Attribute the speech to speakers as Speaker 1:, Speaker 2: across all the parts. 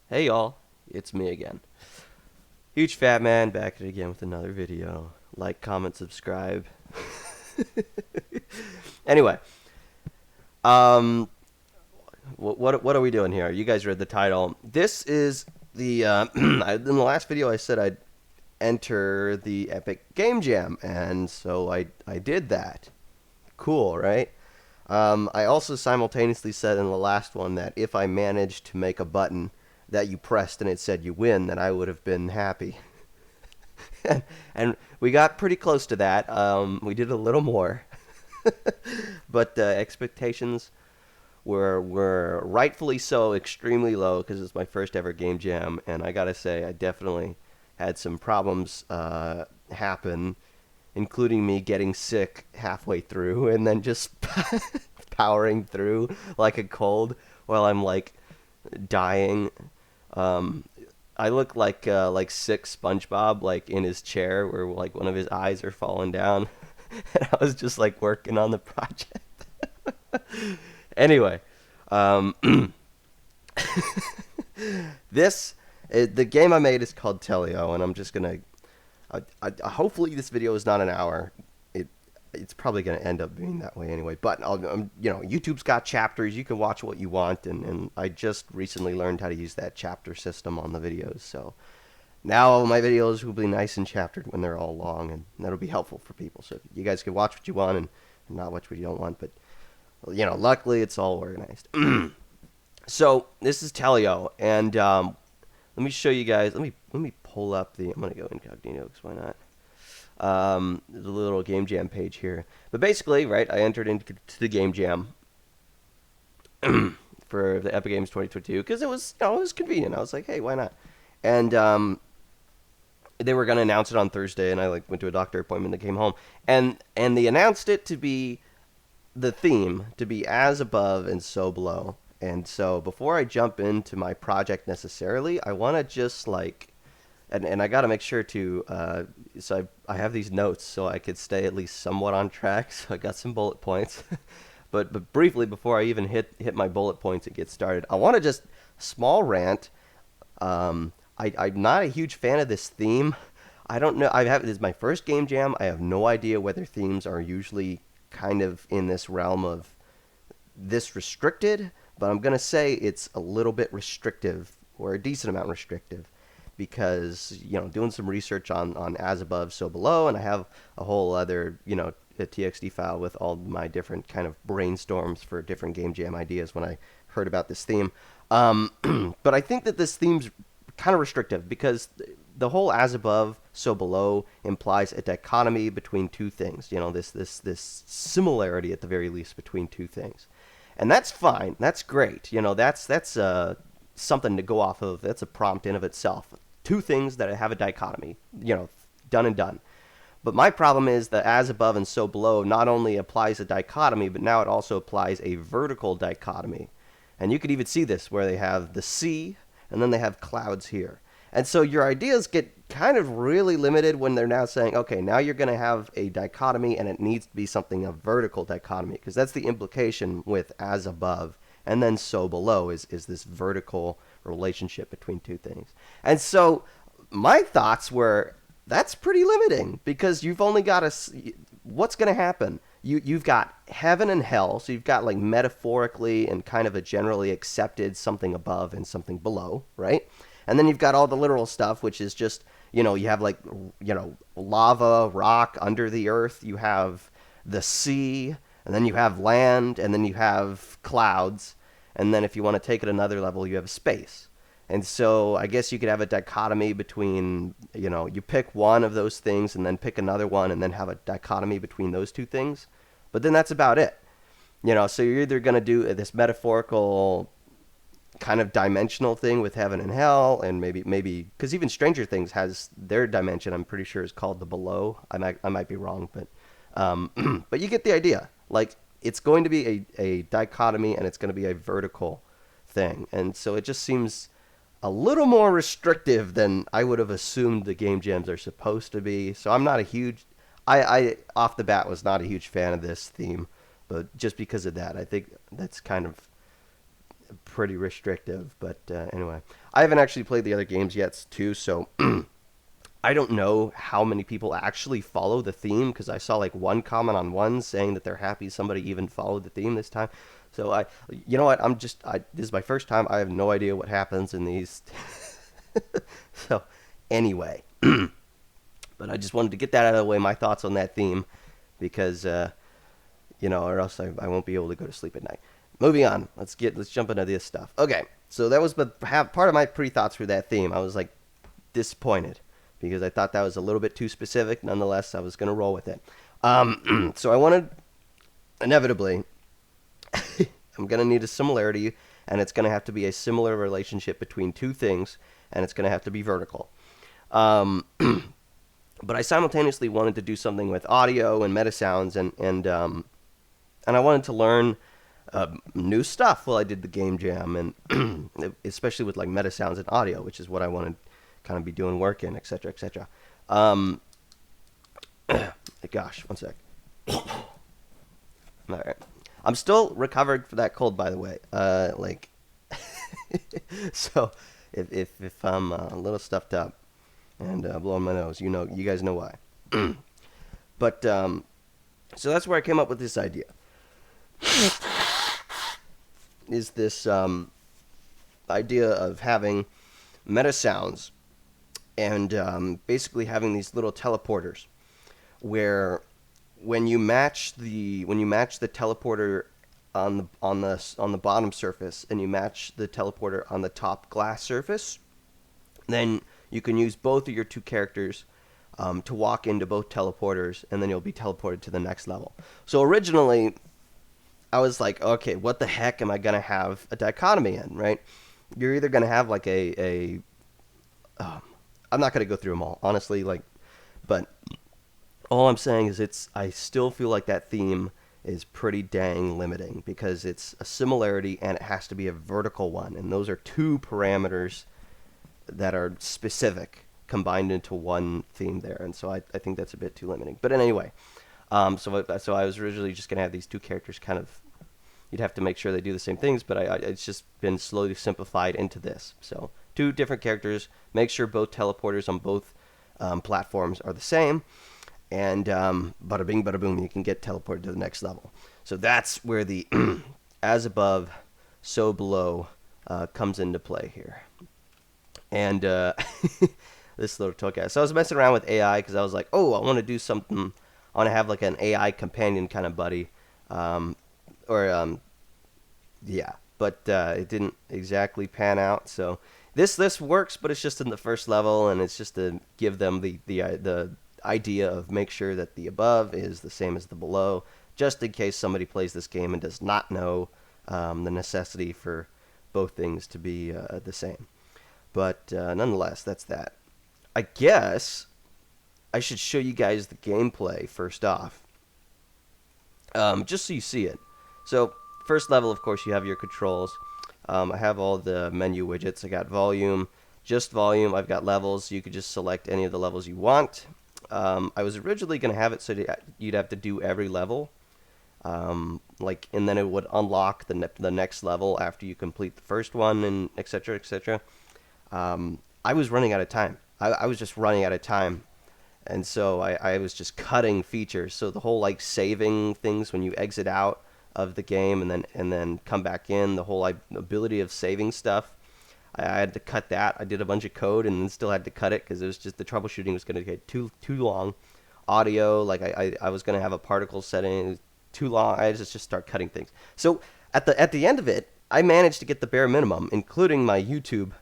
Speaker 1: Hey y'all, it's me again. Huge Fat Man back at it again with another video. Like, comment, subscribe. Anyway, um, what are we doing here? You guys read the title. This is the in the last video I said I'd enter the Epic Game Jam, and so I did that. Cool, right? I also simultaneously said in the last one that if I managed to make a button that you pressed and it said you win, then I would have been happy. And we got pretty close to that. We did a little more, but expectations were rightfully so extremely low because it's my first ever game jam, and I gotta say I definitely had some problems happen, including me getting sick halfway through and then just powering through like a cold while I'm like dying. Um, I look like sick SpongeBob, like in his chair where like one of his eyes are falling down, and I was just like working on the project. Anyway, um, the game I made is called Telio, and I'm just gonna. Hopefully, this video is not an hour. It it's probably gonna end up being that way anyway. But YouTube's got chapters. You can watch what you want, and I just recently learned how to use that chapter system on the videos. So now my videos will be nice and chaptered when they're all long, and that'll be helpful for people. So you guys can watch what you want and not watch what you don't want. But luckily it's all organized. So this is Telio, and let me show you guys. Let me pull up the. I'm gonna go incognito because why not? There's a little game jam page here, but basically, right, I entered into the game jam for the Epic Games 2022 because it was convenient. I was like, hey, why not? And they were gonna announce it on Thursday, and I like went to a doctor appointment and came home, and they announced it to be the theme to be as above and so below. And so before I jump into my project necessarily, I want to just like, and I got to make sure to, so I have these notes so I could stay at least somewhat on track. So I got some bullet points. But briefly, before I even hit my bullet points and get started, I want to just, small rant. I'm not a huge fan of this theme. I don't know. This is my first game jam. I have no idea whether themes are usually kind of in this realm of this restricted, but I'm gonna say it's a little bit restrictive or a decent amount restrictive because doing some research on as above so below, and I have a whole other a TXT file with all my different kind of brainstorms for different game jam ideas when I heard about this theme. But I think that this theme's kind of restrictive because the whole as above so below implies a dichotomy between two things. This similarity at the very least between two things, and that's fine. That's great. That's something to go off of. That's a prompt in of itself. Two things that have a dichotomy. Done and done. But my problem is that as above and so below not only applies a dichotomy, but now it also applies a vertical dichotomy. And you could even see this where they have the sea and then they have clouds here. And so your ideas get kind of really limited when they're now saying, okay, now you're going to have a dichotomy and it needs to be something of vertical dichotomy, because that's the implication with as above and then so below is this vertical relationship between two things. And so my thoughts were that's pretty limiting because you've only got what's going to happen? You've got heaven and hell, so you've got like metaphorically and kind of a generally accepted something above and something below, right? And then you've got all the literal stuff, which is just, you have like, lava, rock under the earth. You have the sea, and then you have land, and then you have clouds. And then if you want to take it another level, you have space. And so I guess you could have a dichotomy between, you pick one of those things and then pick another one and then have a dichotomy between those two things. But then that's about it. So you're either going to do this metaphorical kind of dimensional thing with heaven and hell, and maybe because even Stranger Things has their dimension. I'm pretty sure is called the below. I might be wrong, but but you get the idea. Like it's going to be a dichotomy, and it's going to be a vertical thing, and so it just seems a little more restrictive than I would have assumed the game jams are supposed to be. So I'm not a huge. I off the bat was not a huge fan of this theme, but just because of that, I think that's kind of pretty restrictive. But anyway, I haven't actually played the other games yet, too, so I don't know how many people actually follow the theme because I saw like one comment on one saying that they're happy somebody even followed the theme this time. So you know what? This is my first time. I have no idea what happens in these. So anyway, but I just wanted to get that out of the way. My thoughts on that theme, because or else I won't be able to go to sleep at night. Moving on. Let's jump into this stuff. Okay, so that was part of my pre-thoughts for that theme. I was like disappointed because I thought that was a little bit too specific. Nonetheless, I was going to roll with it. So I wanted, inevitably, I'm going to need a similarity, and it's going to have to be a similar relationship between two things, and it's going to have to be vertical. But I simultaneously wanted to do something with audio and meta sounds, and I wanted to learn new stuff while I did the game jam, and especially with like meta sounds and audio, which is what I wanted to kind of be doing work in, etc., etc. Gosh, one sec. All right, I'm still recovered for that cold, by the way. So if I'm a little stuffed up and blowing my nose, you guys know why. But so that's where I came up with this idea. Is this idea of having meta sounds and basically having these little teleporters where when you match the teleporter on the bottom surface and you match the teleporter on the top glass surface, then you can use both of your two characters to walk into both teleporters, and then you'll be teleported to the next level. So originally, I was like, okay, what the heck am I going to have a dichotomy in, right? You're either going to have like I'm not going to go through them all, honestly, but all I'm saying is I still feel like that theme is pretty dang limiting because it's a similarity and it has to be a vertical one, and those are two parameters that are specific combined into one theme there, and so I think that's a bit too limiting. But anyway, so I was originally just going to have these two characters kind of, you'd have to make sure they do the same things, but it's just been slowly simplified into this. So two different characters, make sure both teleporters on both platforms are the same, and bada bing, bada boom, you can get teleported to the next level. So that's where the as above, so below comes into play here. And this little token. So I was messing around with AI because I was like, oh, I want to do something. I want to have like an AI companion kind of buddy. Yeah. But it didn't exactly pan out. So this works, but it's just in the first level, and it's just to give them the idea of make sure that the above is the same as the below, just in case somebody plays this game and does not know the necessity for both things to be the same. But nonetheless, that's that. I guess I should show you guys the gameplay first off, just so you see it. So first level, of course, you have your controls. I have all the menu widgets. I got volume, just volume. I've got levels. You could just select any of the levels you want. I was originally going to have it so that you'd have to do every level, and then it would unlock the next level after you complete the first one, and etc. etc. I was running out of time. I was just running out of time, and so I was just cutting features. So the whole saving things when you exit out of the game and then come back in, the whole ability of saving stuff, I had to cut that. I did a bunch of code and then still had to cut it because it was just the troubleshooting was going to get too long. Audio, I was going to have a particle setting, it was too long. I just start cutting things. So at the end of it, I managed to get the bare minimum, including my YouTube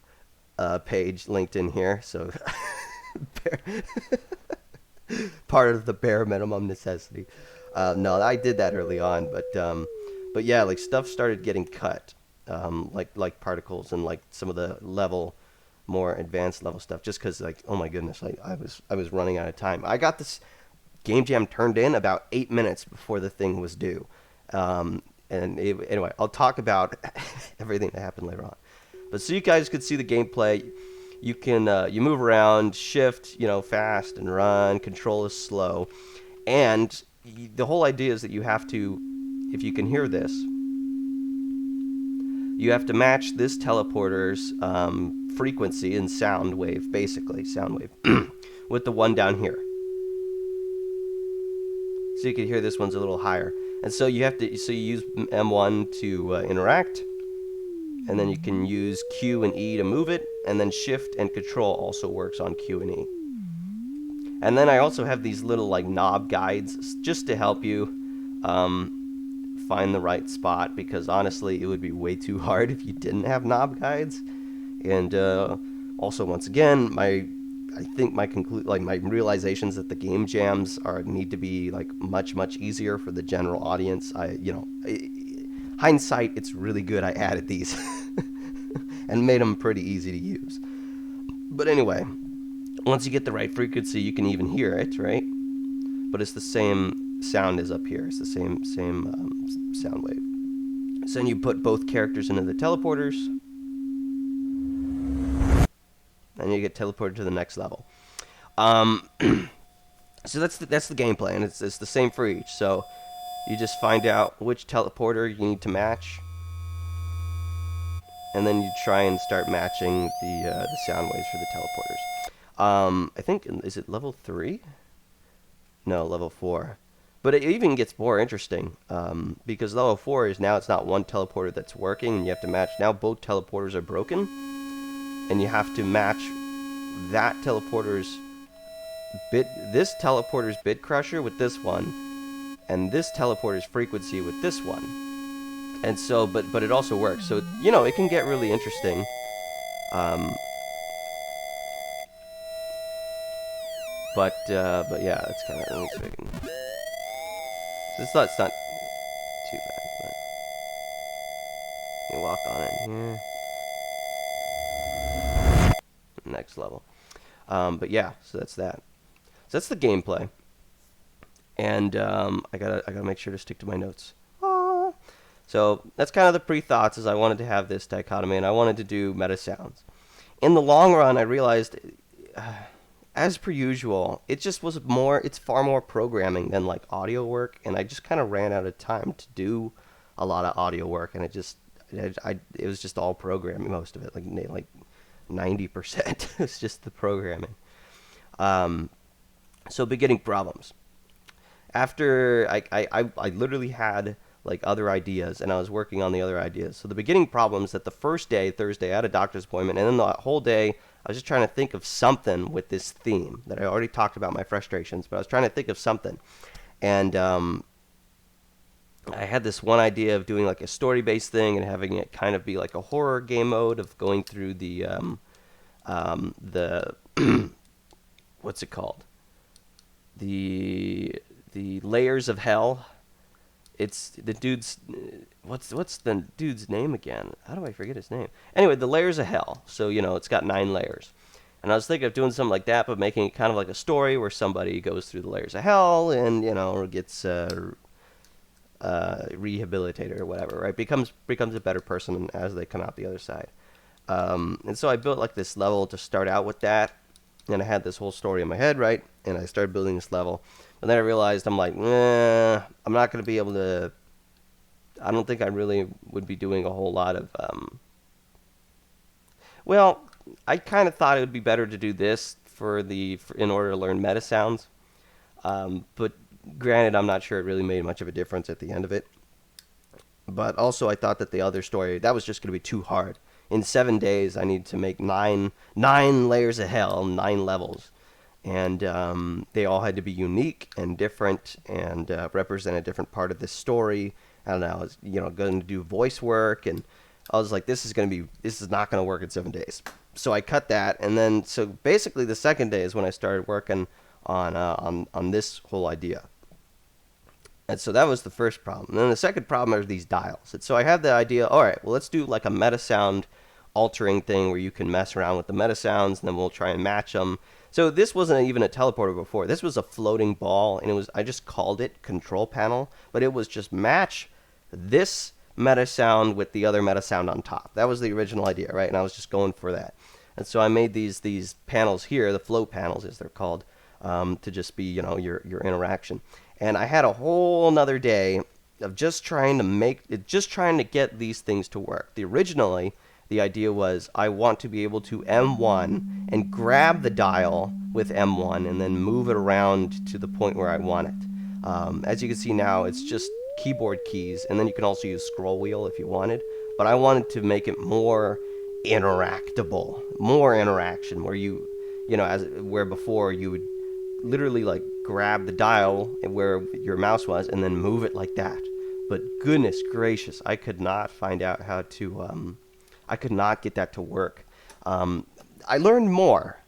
Speaker 1: page linked in here. So part of the bare minimum necessity. No, I did that early on, but yeah, stuff started getting cut, like particles and some of the more advanced level stuff, just because oh my goodness, I was running out of time. I got this game jam turned in about 8 minutes before the thing was due, anyway, I'll talk about everything that happened later on. But so you guys could see the gameplay. You can you move around, shift, fast and run. Control is slow, and the whole idea is that you have to, if you can hear this, you have to match this teleporter's frequency and sound wave, basically sound wave, with the one down here. So you can hear this one's a little higher. And so you use M1 to interact, and then you can use Q and E to move it, and then Shift and Control also works on Q and E. And then I also have these little like knob guides just to help you find the right spot, because honestly it would be way too hard if you didn't have knob guides. And also, once again, I think my realizations that the game jams need to be like much easier for the general audience. Hindsight, it's really good I added these and made them pretty easy to use. But anyway, once you get the right frequency, you can even hear it, right? But it's the same sound as up here. It's the same sound wave. So then you put both characters into the teleporters, and you get teleported to the next level. So that's the gameplay, and it's the same for each. So you just find out which teleporter you need to match, and then you try and start matching the sound waves for the teleporters. I think, is it level 3? No, level 4. But it even gets more interesting, because level 4 is now it's not one teleporter that's working, and you have to match. Now both teleporters are broken, and you have to match that this teleporter's bit crusher with this one, and this teleporter's frequency with this one. And so, but it also works. So, it can get really interesting. But yeah, it's kind of, let me see if I can. So it's not too bad, but you walk on it here. Next level. But yeah, so that's that. So that's the gameplay. And I gotta make sure to stick to my notes. So that's kind of the pre-thoughts, is I wanted to have this dichotomy, and I wanted to do meta sounds. In the long run, I realized, as per usual, it's far more programming than like audio work, and I just kind of ran out of time to do a lot of audio work, and it was just all programming, most of it, like 90%. It's just the programming. So beginning problems. After I literally had like other ideas, and I was working on the other ideas. So the beginning problems that the first day, Thursday, I had a doctor's appointment, and then the whole day I was just trying to think of something with this theme that I already talked about, my frustrations, but I was trying to think of something. And I had this one idea of doing like a story-based thing and having it kind of be like a horror game mode of going through the what's it called? The layers of hell. It's the dude's, what's the dude's name again? How do I forget his name? Anyway, the layers of hell. So, it's got 9 layers. And I was thinking of doing something like that, but making it kind of like a story where somebody goes through the layers of hell and, gets rehabilitated or whatever, right? Becomes a better person as they come out the other side. And so I built like this level to start out with that. And I had this whole story in my head, right? And I started building this level. And then I realized, I'm like, I'm not going to be able to, I don't think I really would be doing a whole lot of, well, I kind of thought it would be better to do this in order to learn meta sounds. But granted, I'm not sure it really made much of a difference at the end of it. But also I thought that the other story, that was just going to be too hard. In 7 days, I need to make nine layers of hell, 9 levels. And they all had to be unique and different and represent a different part of this story. And I was, going to do voice work, and I was like, this is not going to work in 7 days. So I cut that, and then so basically the second day is when I started working on this whole idea. And so that was the first problem. And then the second problem are these dials. And so I had the idea, all right, well, let's do like a meta sound altering thing where you can mess around with the meta sounds, and then we'll try and match them. So this wasn't even a teleporter before. This was a floating ball, and I just called it control panel, but it was just match this meta sound with the other meta sound on top. That was the original idea, right? And I was just going for that. And so I made these panels here, the float panels as they're called, to just be, your interaction. And I had a whole another day just trying to get these things to work. Originally, the idea was I want to be able to M1 and grab the dial with M1 and then move it around to the point where I want it. As you can see now, it's just keyboard keys, and then you can also use scroll wheel if you wanted. But I wanted to make it more interactable, more interaction, where where before you would literally like grab the dial where your mouse was and then move it like that. But goodness gracious, I could not find out how to. I could not get that to work. Um, I learned more.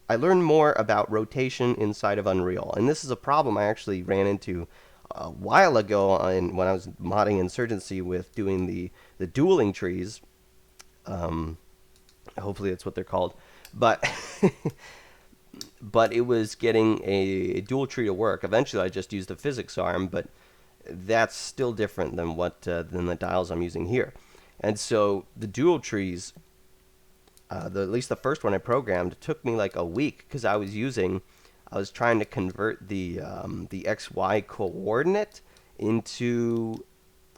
Speaker 1: I learned more about rotation inside of Unreal, and this is a problem I actually ran into a while ago when I was modding Insurgency with doing the dueling trees. Um, Hopefully that's what they're called, but but it was getting a dual tree to work. Eventually, I just used a physics arm, but that's still different than than the dials I'm using here. And so the dual trees, at least the first one I programmed, took me like a week because I was trying to convert the XY coordinate into.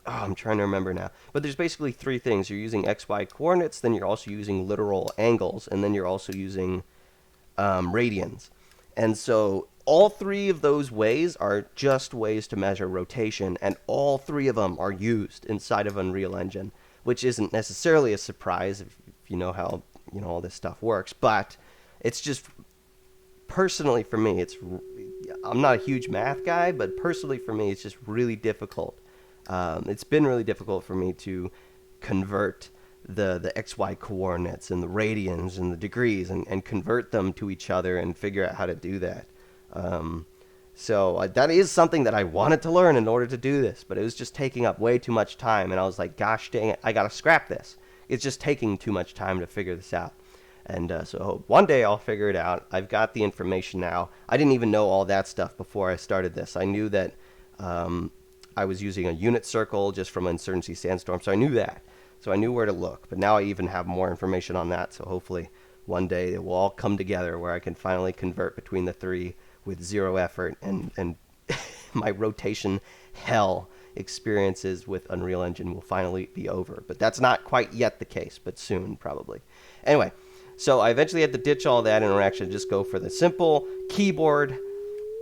Speaker 1: Oh, I'm trying to remember now. But there's basically three things. You're using XY coordinates, then you're also using literal angles, and then you're also using radians. And so all three of those ways are just ways to measure rotation, and all three of them are used inside of Unreal Engine, which isn't necessarily a surprise if you know how all this stuff works. But it's just personally for me, I'm not a huge math guy, but personally for me, it's just really difficult. It's been really difficult for me to convert the XY coordinates and the radians and the degrees and convert them to each other and figure out how to do that. So that is something that I wanted to learn in order to do this, but it was just taking up way too much time, and I was like, gosh dang it, I gotta scrap this. It's just taking too much time to figure this out. And so one day I'll figure it out. I've got the information now. I didn't even know all that stuff before I started this. I knew that I was using a unit circle just from Insurgency Sandstorm, so I knew that. So I knew where to look. But now I even have more information on that, so hopefully one day it will all come together where I can finally convert between the three with zero effort, and my rotation hell experiences with Unreal Engine will finally be over. But that's not quite yet the case, but soon probably. Anyway, so I eventually had to ditch all that interaction and just go for the simple keyboard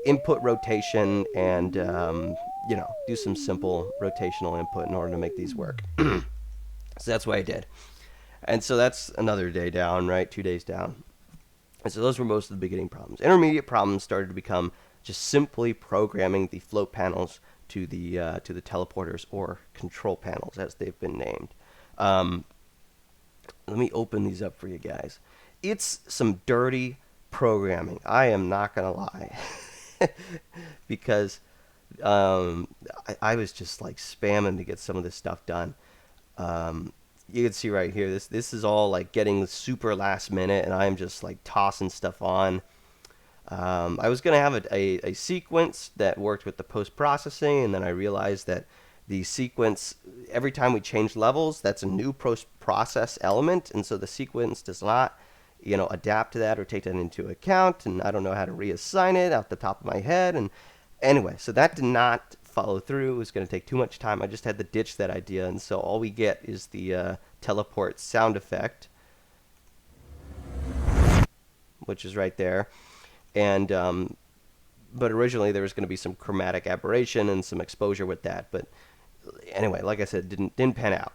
Speaker 1: input rotation and do some simple rotational input in order to make these work. So that's what I did. And so that's another day down, right? 2 days down. And so those were most of the beginning problems. Intermediate problems started to become just simply programming the float panels to the teleporters, or control panels as they've been named. Let me open these up for you guys. It's some dirty programming. I am not going to lie. Because I was just like spamming to get some of this stuff done. You can see right here, this is all like getting super last minute, and I'm just like tossing stuff on. I was going to have a sequence that worked with the post-processing, and then I realized that the sequence, every time we change levels, that's a new post-process element, and so the sequence does not adapt to that or take that into account, and I don't know how to reassign it out the top of my head. And anyway, so that did not follow through. It was going to take too much time. I just had to ditch that idea, and so all we get is the teleport sound effect, which is right there. And but originally there was going to be some chromatic aberration and some exposure with that. But anyway, like I said, didn't pan out.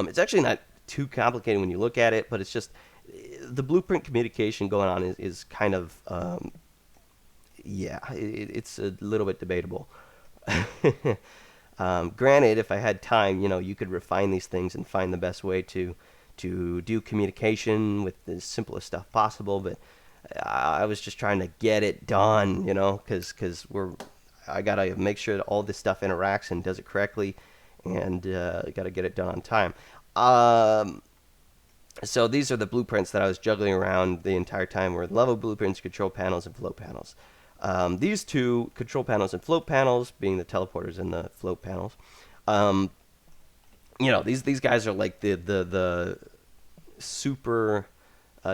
Speaker 1: It's actually not too complicated when you look at it, but it's just the blueprint communication going on is kind of it's a little bit debatable. Granted, if I had time, you could refine these things and find the best way to do communication with the simplest stuff possible. But I was just trying to get it done, because I gotta make sure that all this stuff interacts and does it correctly, and gotta get it done on time. So these are the blueprints that I was juggling around the entire time, were level blueprints, control panels, and float panels. These two, control panels and float panels, being the teleporters and the float panels, these guys are like the super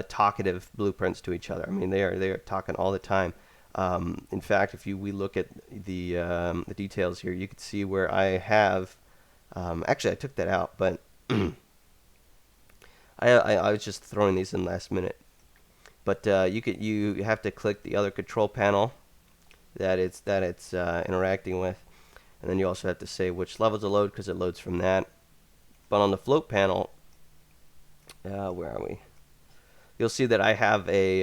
Speaker 1: talkative blueprints to each other. I mean, they are talking all the time. In fact, if we look at the details here, you can see where I have. Actually, I took that out, but I was just throwing these in last minute. But you have to click the other control panel that it's interacting with, and then you also have to say which level to load because it loads from that. But on the float panel, where are we? You'll see that I have a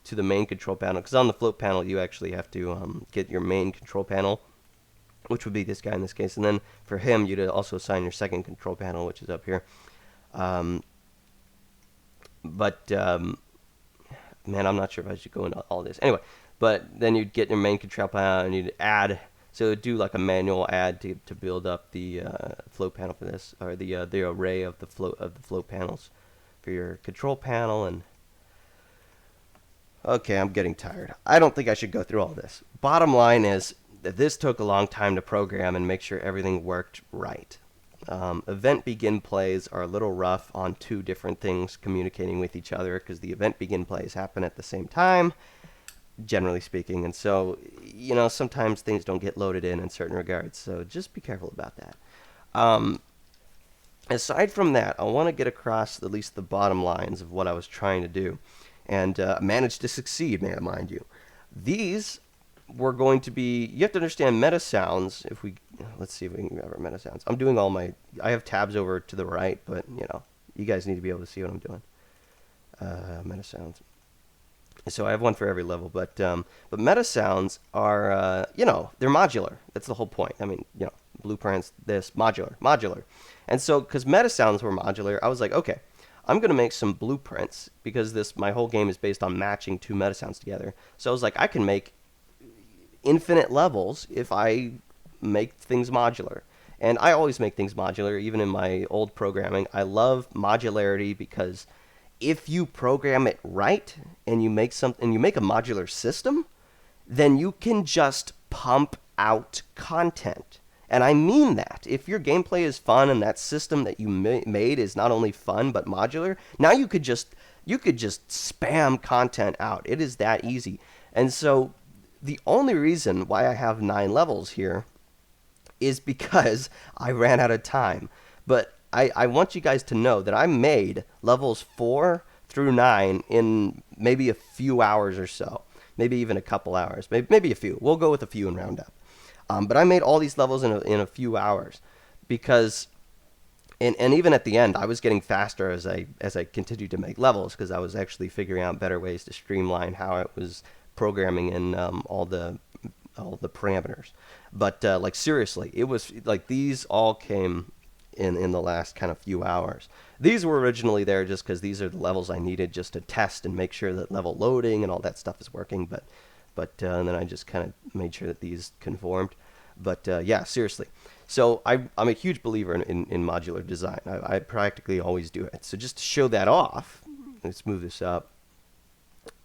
Speaker 1: to the main control panel, because on the float panel you actually have to get your main control panel, which would be this guy in this case, and then for him you'd also assign your second control panel, which is up here. But man, I'm not sure if I should go into all this. Anyway, but then you'd get your main control panel and you'd add. So it'd do like a manual add to build up the float panel for this, or the array of the float panels for your control panel. And okay, I'm getting tired. I don't think I should go through all this. Bottom line is that this took a long time to program and make sure everything worked right. Event begin plays are a little rough on two different things communicating with each other, because the event begin plays happen at the same time, generally speaking, and so sometimes things don't get loaded in certain regards, so just be careful about that. Aside from that, I want to get across at least the bottom lines of what I was trying to do, and managed to succeed, mind you. These were going to be, you have to understand meta sounds. Let's see if we can grab our meta sounds. I'm doing I have tabs over to the right, but you guys need to be able to see what I'm doing. Meta sounds. So I have one for every level, but meta sounds are, they're modular. That's the whole point. I mean, blueprints, this, modular. And so, because meta sounds were modular, I was like, okay, I'm going to make some blueprints, because my whole game is based on matching two meta sounds together. So I was like, I can make infinite levels if I make things modular. And I always make things modular, even in my old programming. I love modularity because if you program it right and you make a modular system, then you can just pump out content. And I mean that. If your gameplay is fun and that system that you made is not only fun but modular, now you could just spam content out. It is that easy. And so the only reason why I have 9 levels here is because I ran out of time. But I want you guys to know that I made levels 4 through 9 in maybe a few hours or so. Maybe even a couple hours. Maybe a few. We'll go with a few and round up. But I made all these levels in a few hours because, and even at the end, I was getting faster as I continued to make levels, because I was actually figuring out better ways to streamline how it was programming in all the parameters. But like seriously, it was like these all came in the last kind of few hours. These were originally there just because these are the levels I needed just to test and make sure that level loading and all that stuff is working. But and then I just kind of made sure that these conformed. But yeah, seriously. So I'm a huge believer in modular design. I practically always do it. So just to show that off, let's move this up.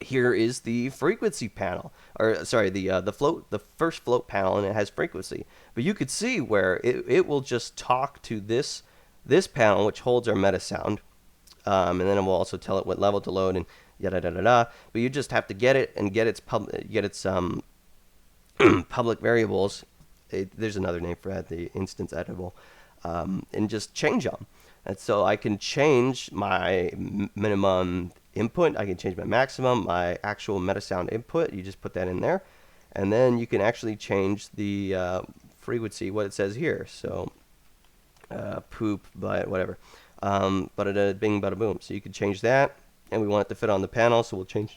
Speaker 1: Here is the frequency panel, or sorry, the first float panel, and it has frequency. But you could see where it will just talk to this panel, which holds our meta sound, and then it will also tell it what level to load and yada da da da. But you just have to get it and get its public variables. There's another name for that, the instance editable, and just change them. And so I can change my minimum input, I can change my maximum, my actual meta sound input. You just put that in there, and then you can actually change the frequency, what it says here. So poop, but whatever, bada bing, bada boom. So you can change that, and we want it to fit on the panel, so we'll change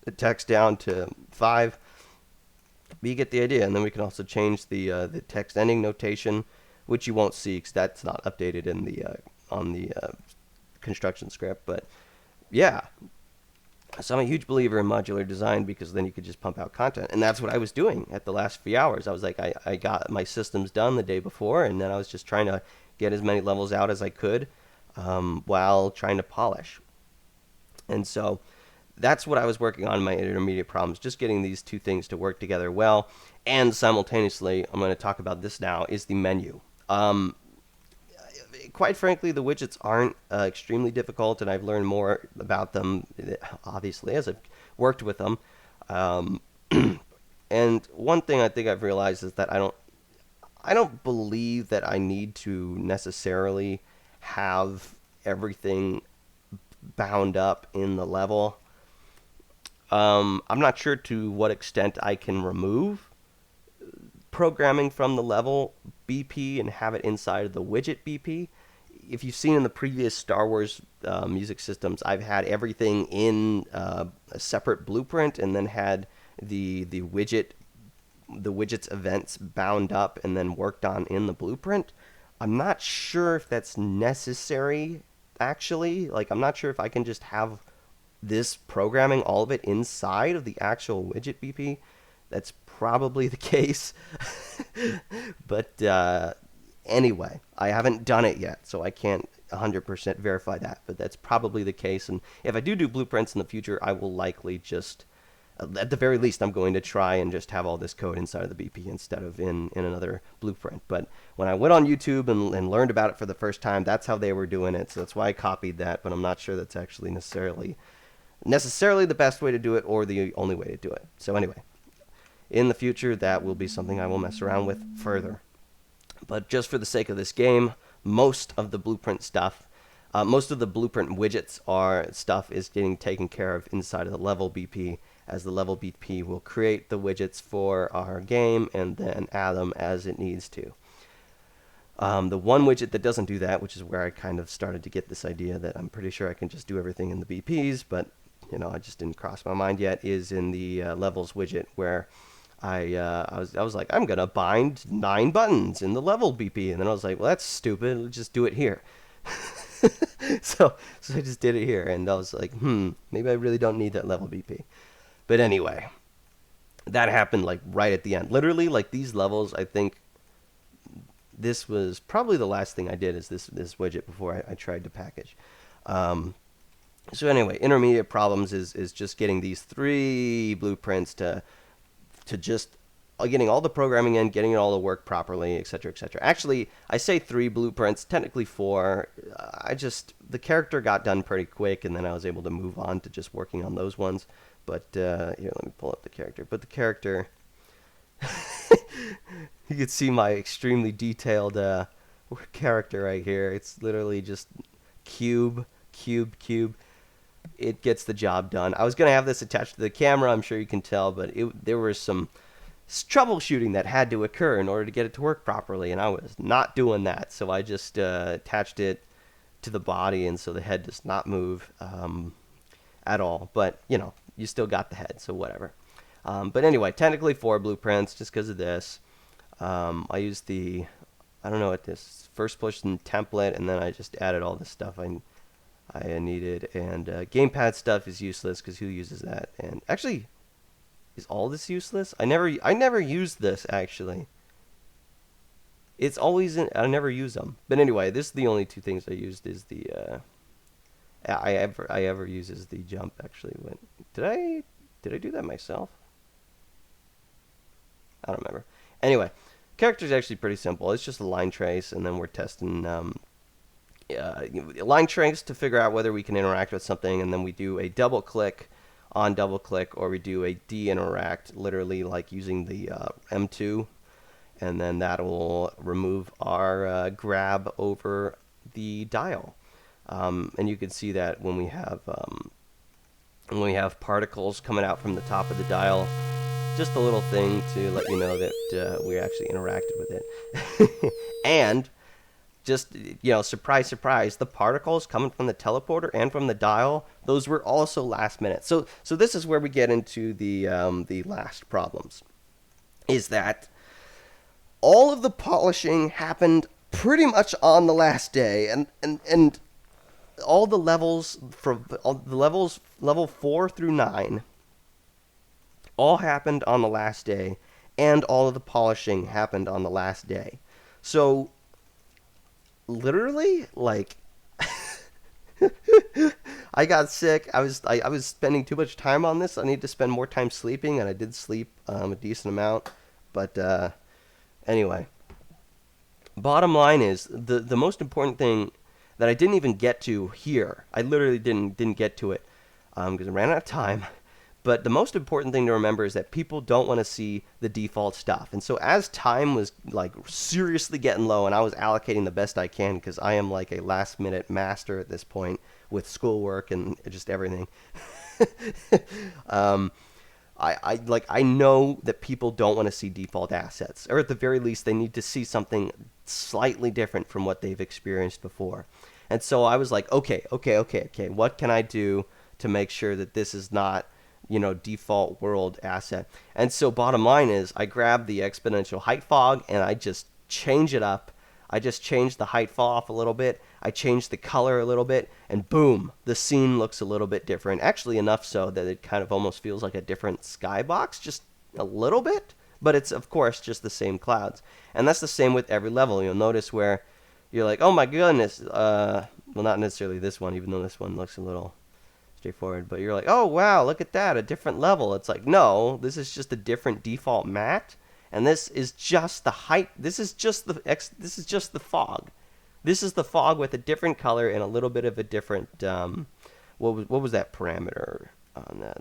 Speaker 1: the text down to 5. But you get the idea. And then we can also change the text ending notation, which you won't see because that's not updated in the on the construction script. But yeah, so I'm a huge believer in modular design, because then you could just pump out content. And that's what I was doing at the last few hours. I was like, I got my systems done the day before, and then I was just trying to get as many levels out as I could while trying to polish. And so that's what I was working on in my intermediate problems, just getting these two things to work together well. And simultaneously, I'm going to talk about this now, is the menu. Quite frankly, the widgets aren't extremely difficult, and I've learned more about them, obviously, as I've worked with them. And one thing I think I've realized is that I don't believe that I need to necessarily have everything bound up in the level. I'm not sure to what extent I can remove programming from the level BP and have it inside of the widget BP. If you've seen in the previous Star Wars music systems, I've had everything in a separate blueprint and then had the widget's events bound up and then worked on in the blueprint. I'm not sure if that's necessary, actually. Like, I'm not sure if I can just have this programming, all of it, inside of the actual widget BP. That's probably the case. But anyway, I haven't done it yet, so I can't 100% verify that. But that's probably the case. And if I do blueprints in the future, I will likely just at the very least, I'm going to try and just have all this code inside of the BP instead of in another blueprint. But when I went on YouTube and learned about it for the first time, that's how they were doing it. So that's why I copied that. But I'm not sure that's actually necessarily the best way to do it or the only way to do it. So anyway, in the future, that will be something I will mess around with further. But just for the sake of this game, most of the blueprint widgets stuff is getting taken care of inside of the level BP, as the level BP will create the widgets for our game and then add them as it needs to. The one widget that doesn't do that, which is where I kind of started to get this idea that I'm pretty sure I can just do everything in the BPs, but I just didn't cross my mind yet, is in the levels widget, where I was like, I'm gonna bind 9 buttons in the level BP, and then I was like, well, that's stupid. Let's just do it here. so I just did it here, and I was like, maybe I really don't need that level BP. But anyway, that happened like right at the end. Literally, like these levels, I think this was probably the last thing I did is this widget before I tried to package. So anyway, intermediate problems is just getting these 3 blueprints to just getting all the programming in, getting it all to work properly, etc., etc. Actually, I say 3 blueprints, technically 4. The character got done pretty quick, and then I was able to move on to just working on those ones. But here, let me pull up the character. But the character, you can see my extremely detailed character right here. It's literally just cube. It gets the job done. I was going to have this attached to the camera, I'm sure you can tell, but there was some troubleshooting that had to occur in order to get it to work properly, and I was not doing that. So I just attached it to the body, and so the head does not move at all. But, you still got the head, so whatever. But anyway, technically 4 blueprints just because of this. I used this first push and template, and then I just added all this stuff I needed. And gamepad stuff is useless because who uses that? And actually, is all this useless? I never used this, actually. It's always I never use them. But anyway, this is the only 2 things I used is the I ever uses the jump, actually. Did I do that myself? I don't remember. Anyway, character's actually pretty simple. It's just a line trace, and then we're testing line trace to figure out whether we can interact with something, and then we do a double click on double click, or we do a de-interact, literally like using the M2, and then that will remove our grab over the dial. And you can see that when we have particles coming out from the top of the dial, just a little thing to let you know that we actually interacted with it. And just, surprise, surprise, the particles coming from the teleporter and from the dial, those were also last minute. So this is where we get into the last problems, is that all of the polishing happened pretty much on the last day, and all the levels level 4 through 9 all happened on the last day, and all of the polishing happened on the last day. So literally, like, I got sick. I was spending too much time on this. I need to spend more time sleeping, and I did sleep a decent amount. But anyway, bottom line is the most important thing that I didn't even get to here. I literally didn't get to it because I ran out of time. But the most important thing to remember is that people don't want to see the default stuff. And so as time was like seriously getting low, and I was allocating the best I can because I am like a last minute master at this point with schoolwork and just everything. um, I know that people don't want to see default assets, or at the very least they need to see something slightly different from what they've experienced before. And so I was like, okay, what can I do to make sure that this is not, default world asset? And so bottom line is I grabbed the exponential height fog and I just change it up. I just changed the height fall off a little bit. I changed the color a little bit, and boom, the scene looks a little bit different. Actually, enough so that it kind of almost feels like a different skybox, just a little bit. But it's, of course, just the same clouds. And that's the same with every level. You'll notice where you're like, oh my goodness. Well, not necessarily this one, even though this one looks a little straightforward. But you're like, oh, wow, look at that, a different level. It's like, no, this is just a different default matte. And this is just the height. This is just the fog. This is the fog with a different color and a little bit of a different what was that parameter on that?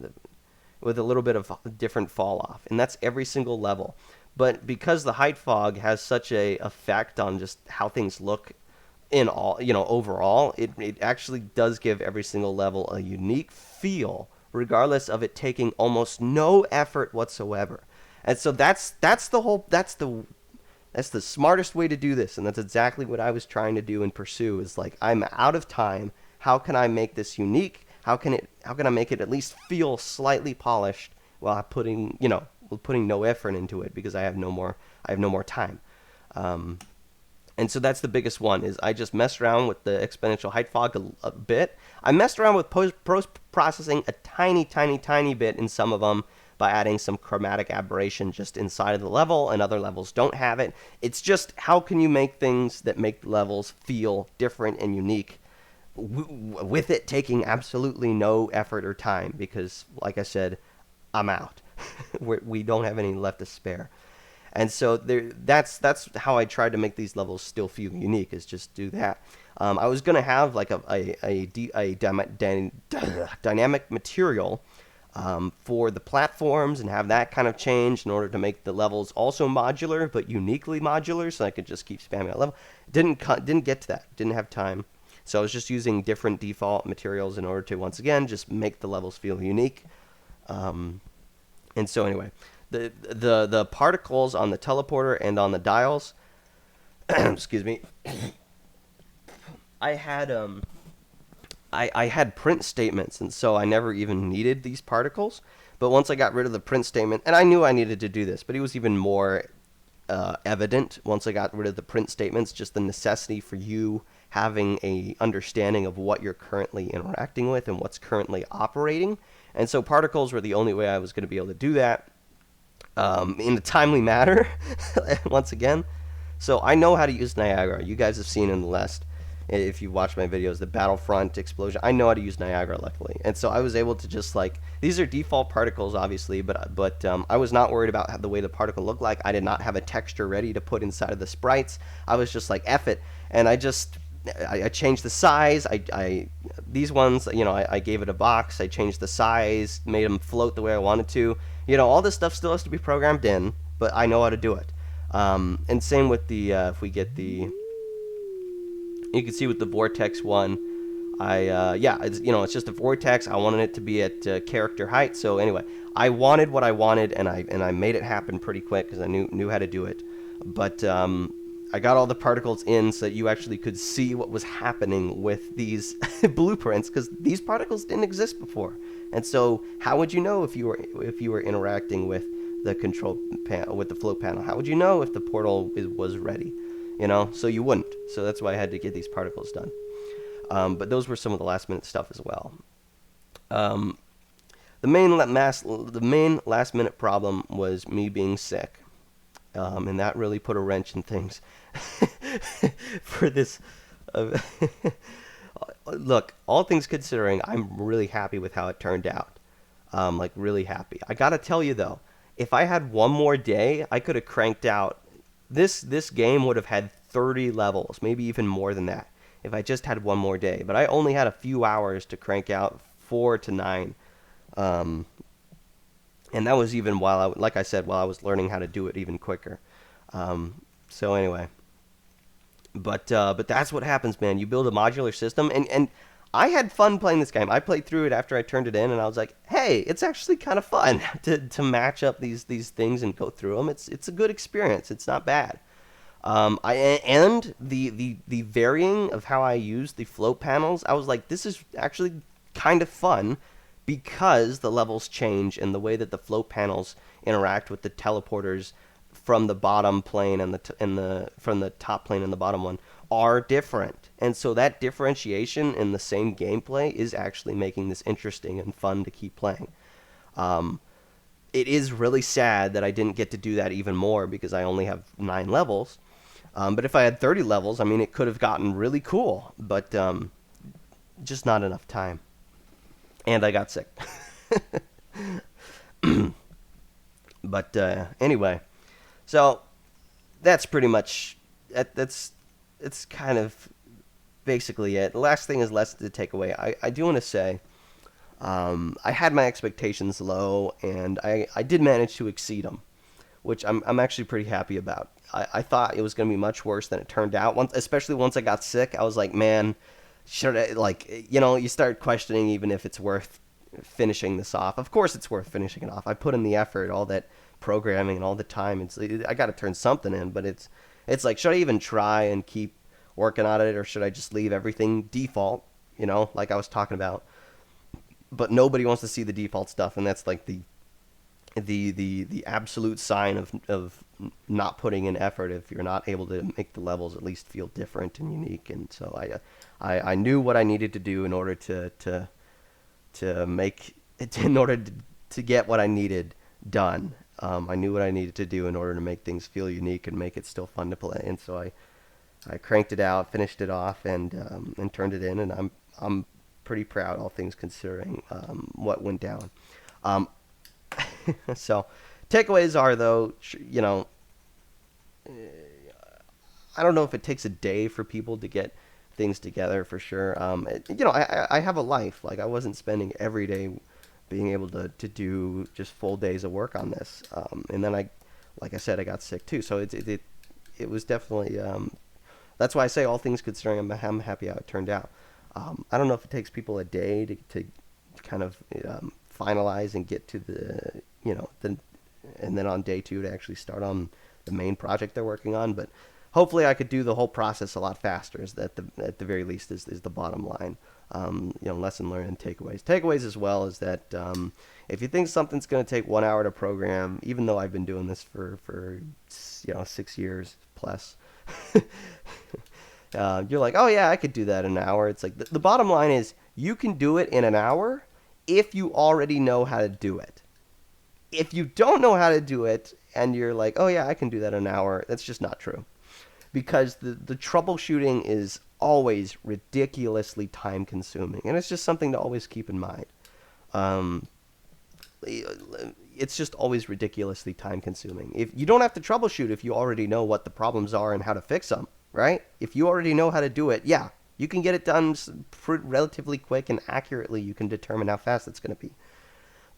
Speaker 1: With a little bit of different fall off, and that's every single level. But because the height fog has such a effect on just how things look in all, overall, it actually does give every single level a unique feel, regardless of it taking almost no effort whatsoever. And so that's the smartest way to do this, and that's exactly what I was trying to do and pursue. Is like, I'm out of time. How can I make this unique? How can I make it at least feel slightly polished while putting no effort into it, because I have no more time. And so that's the biggest one. Is I just messed around with the exponential height fog a bit. I messed around with post processing a tiny bit in some of them, by adding some chromatic aberration just inside of the level, and other levels don't have it. It's just, how can you make things that make levels feel different and unique with it taking absolutely no effort or time? Because, like I said, I'm out. We don't have any left to spare. And so that's how I tried to make these levels still feel unique, is just do that. I was going to have like a dynamic material for the platforms, and have that kind of change in order to make the levels also modular, but uniquely modular, so I could just keep spamming a level. Didn't get to that. Didn't have time. So I was just using different default materials in order to, once again, just make the levels feel unique. And so anyway, the particles on the teleporter and on the dials, excuse me, I had print statements, and so I never even needed these particles. But once I got rid of the print statement, and I knew I needed to do this, but it was even more evident once I got rid of the print statements, just the necessity for you having a understanding of what you're currently interacting with and what's currently operating. And so particles were the only way I was going to be able to do that in a timely manner, once again. So I know how to use Niagara. You guys have seen in the last, if you watch my videos, the Battlefront explosion. I know how to use Niagara, luckily. And so I was able to just, like, these are default particles, obviously, but I was not worried about the way the particle looked like. I did not have a texture ready to put inside of the sprites. I was just like, F it. And I changed the size. These ones, I gave it a box. I changed the size, made them float the way I wanted to. All this stuff still has to be programmed in, but I know how to do it. And same with the, if we get the, you can see with the vortex one, it's just a vortex. I wanted it to be at character height. So anyway, I wanted what I wanted, and I made it happen pretty quick because I knew how to do it. But I got all the particles in so that you actually could see what was happening with these blueprints, because these particles didn't exist before. And so how would you know if you were interacting with the control panel, with the float panel? How would you know if the portal was ready? So you wouldn't. So that's why I had to get these particles done. But those were some of the last minute stuff as well. The main last minute problem was me being sick. And that really put a wrench in things for this. Look, all things considering, I'm really happy with how it turned out. Really happy. I gotta tell you though, if I had one more day, I could have cranked out. This game would have had 30 levels, maybe even more than that, if I just had one more day. But I only had a few hours to crank out 4 to 9 and that was even while like I said, while I was learning how to do it even quicker. So anyway, but that's what happens, man. You build a modular system, and I had fun playing this game. I played through it after I turned it in, and I was like, hey, it's actually kind of fun to match up these things and go through them. It's a good experience. It's not bad. And the varying of how I use the float panels, I was like, this is actually kind of fun because the levels change and the way that the float panels interact with the teleporters from the bottom plane and the from the top plane and the bottom one are different. And so that differentiation in the same gameplay is actually making this interesting and fun to keep playing. Um, it is really sad that I didn't get to do that even more because I only have 9 levels. But if I had 30 levels, I mean, it could have gotten really cool, but just not enough time. And I got sick. But anyway, so that's pretty much it's kind of basically it. The last thing is less to take away. I do want to say I had my expectations low, and I did manage to exceed them, which I'm actually pretty happy about. I thought it was going to be much worse than it turned out. Especially once I got sick, I was like, man, should I, like, you start questioning even if it's worth finishing this off. Of course it's worth finishing it off. I put in the effort, all that programming and all the time. I got to turn something in, but it's like, should I even try and keep working on it, or should I just leave everything default, like I was talking about? But nobody wants to see the default stuff, and that's like the absolute sign of not putting in effort if you're not able to make the levels at least feel different and unique. And so I knew what I needed to do in order to make in order to get what I needed done. I knew what I needed to do in order to make things feel unique and make it still fun to play. And so I cranked it out, finished it off, and turned it in, and I'm pretty proud, all things considering, what went down. So takeaways are, though, I don't know if it takes a day for people to get things together for sure. I have a life. Like, I wasn't spending every day being able to do just full days of work on this. And then like I said, I got sick too. So it was definitely, that's why I say all things considering, I'm happy how it turned out. I don't know if it takes people a day to kind of finalize and get to and then on day 2 to actually start on the main project they're working on. But hopefully I could do the whole process a lot faster. Is that at the very least is the bottom line. Lesson learned and takeaways. Takeaways as well is that if you think something's going to take 1 hour to program, even though I've been doing this for 6 years plus, you're like, oh yeah, I could do that in an hour. It's like the bottom line is you can do it in an hour if you already know how to do it. If you don't know how to do it and you're like, oh yeah, I can do that in an hour, that's just not true. Because the troubleshooting is always ridiculously time consuming. And it's just something to always keep in mind. It's just always ridiculously time consuming. If you don't have to troubleshoot if you already know what the problems are and how to fix them, right? If you already know how to do it, yeah, you can get it done relatively quick, and accurately you can determine how fast it's going to be.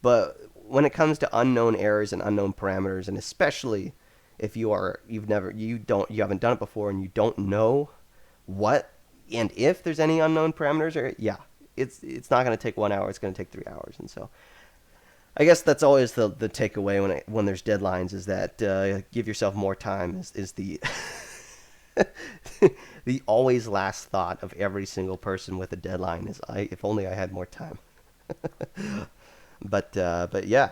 Speaker 1: But when it comes to unknown errors and unknown parameters, and especially if you haven't done it before and you don't know what and if there's any unknown parameters, or it's not going to take 1 hour, it's going to take 3 hours. And so I guess that's always the takeaway when there's deadlines, is that give yourself more time is the the always last thought of every single person with a deadline is, if only I had more time. But yeah,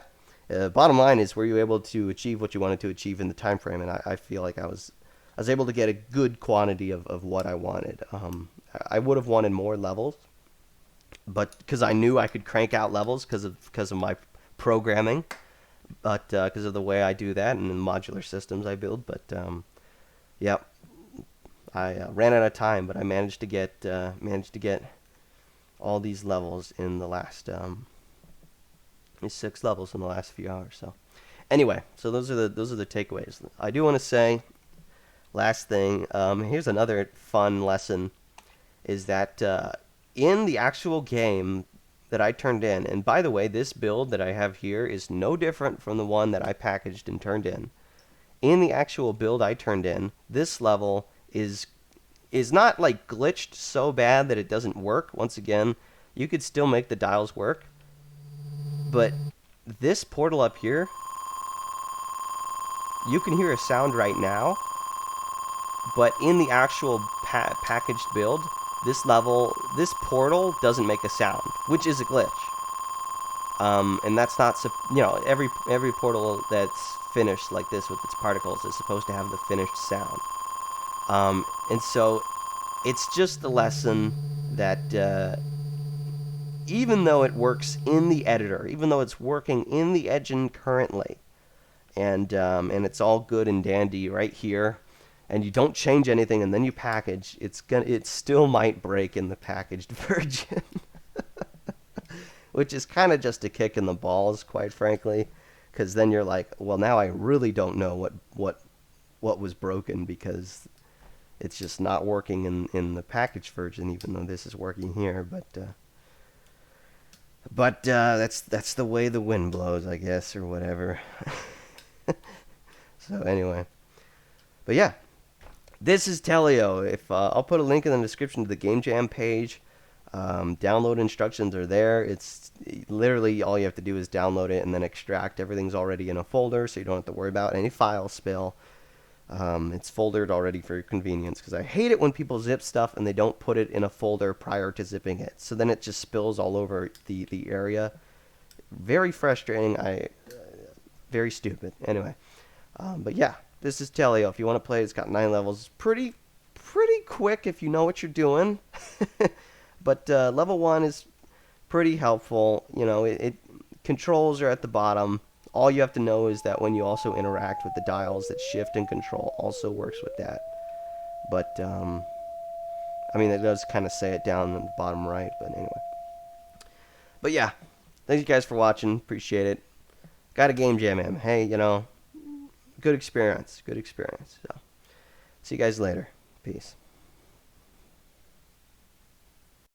Speaker 1: bottom line is, were you able to achieve what you wanted to achieve in the time frame? And I feel like I was able to get a good quantity of what I wanted. I would have wanted more levels, but because I knew I could crank out levels because of my programming, but because of the way I do that and the modular systems I build. But yeah, I ran out of time, but I managed to get all these levels in the last 6 levels in the last few hours. So anyway, so those are the takeaways. I do want to say, last thing, here's another fun lesson, is that in the actual game, that I turned in, and by the way, this build that I have here is no different from the one that I packaged and turned in. In the actual build I turned in, this level is not like glitched so bad that it doesn't work. Once again, you could still make the dials work, but this portal up here, you can hear a sound right now, but in the actual packaged build, this portal doesn't make a sound, which is a glitch. And that's not, every portal that's finished like this with its particles is supposed to have the finished sound. And so it's just a lesson that even though it works in the editor, even though it's working in the engine currently, and it's all good and dandy right here, and you don't change anything, and then you package, it still might break in the packaged version, which is kind of just a kick in the balls, quite frankly, because then you're like, well, now I really don't know what was broken, because it's just not working in the packaged version, even though this is working here. But that's the way the wind blows, I guess, or whatever. So anyway, but yeah, this is Telio. If I'll put a link in the description to the MegaJam page. Download instructions are there. It's literally all you have to do is download it and then extract. Everything's already in a folder, so you don't have to worry about any file spill. It's foldered already for your convenience, because I hate it when people zip stuff and they don't put it in a folder prior to zipping it. So then it just spills all over the area. Very frustrating. Very stupid. Anyway, but yeah, this is Telio. If you want to play, it's got 9 levels. Pretty quick if you know what you're doing. But level 1 is pretty helpful. It controls are at the bottom. All you have to know is that when you also interact with the dials, that shift and control also works with that. But, it does kind of say it down in the bottom right, but anyway. But yeah, thank you guys for watching. Appreciate it. Got a MegaJam in. Hey, good experience. So, see you guys later. Peace.